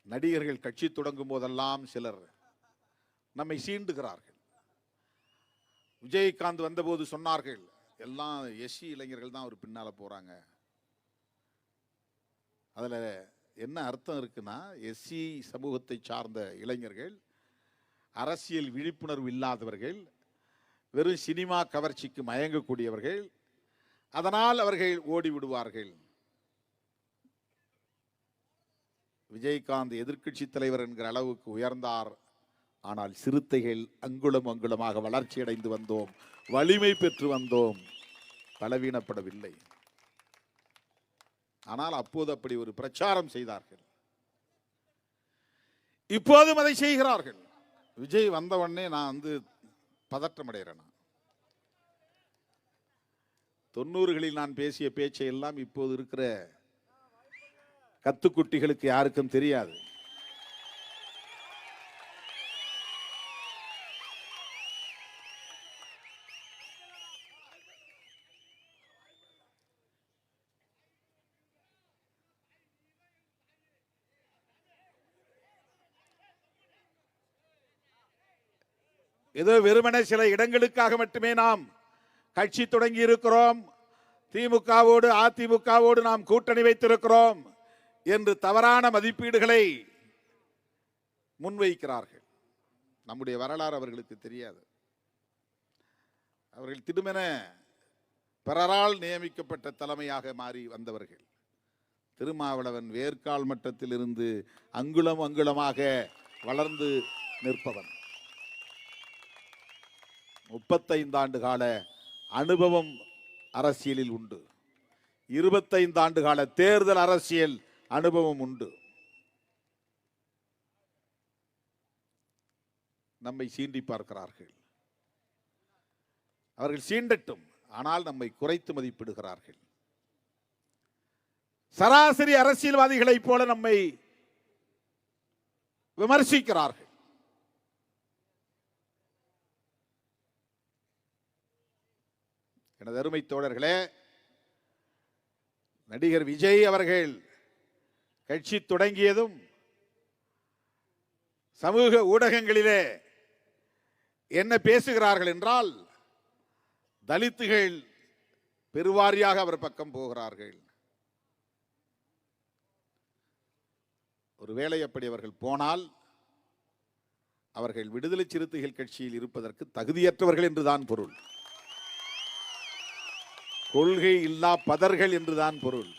நடிகர்கள் கட்சி தொடங்கும் போதெல்லாம் சிலர் நம்மை சீண்டுகிறார்கள். விஜயகாந்த் வந்தபோது சொன்னார்கள், எல்லாம் எஸ்சி இளைஞர்கள் தான் அவர் பின்னால போறாங்க. அதுல என்ன அர்த்தம் இருக்குன்னா, எஸ்சி சமூகத்தை சார்ந்த இளைஞர்கள், அரசியல் விழிப்புணர்வு இல்லாதவர்கள், வெறும் சினிமா கவர்ச்சிக்கு மயங்கக்கூடியவர்கள், அதனால் அவர்கள் ஓடி விடுவார்கள். விஜயகாந்த் எதிர்க்கட்சி தலைவர் என்கிற அளவுக்கு உயர்ந்தார். ஆனால் சிறுத்தைகள் அங்குலம் அங்குலமாக வளர்ச்சி அடைந்து வந்தோம், வலிமை பெற்று வந்தோம், பலவீனப்படவில்லை. ஆனால் அப்போது அப்படி ஒரு பிரச்சாரம் செய்தார்கள். இப்போதும் அதை செய்கிறார்கள். விஜய் வந்த உடனே நான் பதற்றம் அடைகிறேன். 90களில் நான் பேசிய பேச்சை எல்லாம் இப்போது இருக்கிற கத்துக்குட்டிகளுக்கு யாருக்கும் தெரியாது. ஏதோ வெறுமனே சில இடங்களுக்காக மட்டுமே நாம் கட்சி தொடங்கி இருக்கிறோம், திமுகவோடு அதிமுகவோடு நாம் கூட்டணி வைத்திருக்கிறோம் என்று தவறான மதிப்பீடுகளை முன்வைக்கிறார்கள். நம்முடைய வரலாறு அவர்களுக்கு தெரியாது. அவர்கள் திடுமென பிறரால் நியமிக்கப்பட்ட தலைமையாக மாறி வந்தவர்கள். திருமாவளவன் வேர்க்கால் மட்டத்தில் இருந்து அங்குலம் அங்குலமாக வளர்ந்து நிற்பவன். 35 ஆண்டு கால அனுபவம் அரசியலில் உண்டு. 25 ஆண்டு கால தேர்தல் அரசியல் அனுபவம் உண்டு. நம்மை சீண்டி பார்க்கிறார்கள். அவர்கள் சீண்டட்டும், ஆனால் நம்மை குறைத்து மதிப்பிடுகிறார்கள். சராசரி அரசியல்வாதிகளைப் போல நம்மை விமர்சிக்கிறார்கள். எனது அருமை தோழர்களே, நடிகர் விஜய் அவர்கள் கட்சி தொடங்கியதும் சமூக ஊடகங்களிலே என்ன பேசுகிறார்கள் என்றால், தலித்துகள் பெருவாரியாக அவர் பக்கம் போகிறார்கள். ஒருவேளை அப்படி அவர்கள் போனால் அவர்கள் விடுதலை சிறுத்தைகள் கட்சியில் இருப்பதற்கு தகுதியற்றவர்கள் என்றுதான் பொருள். கொள்கை இல்லா பதர்கள் என்றுதான் பொருள்.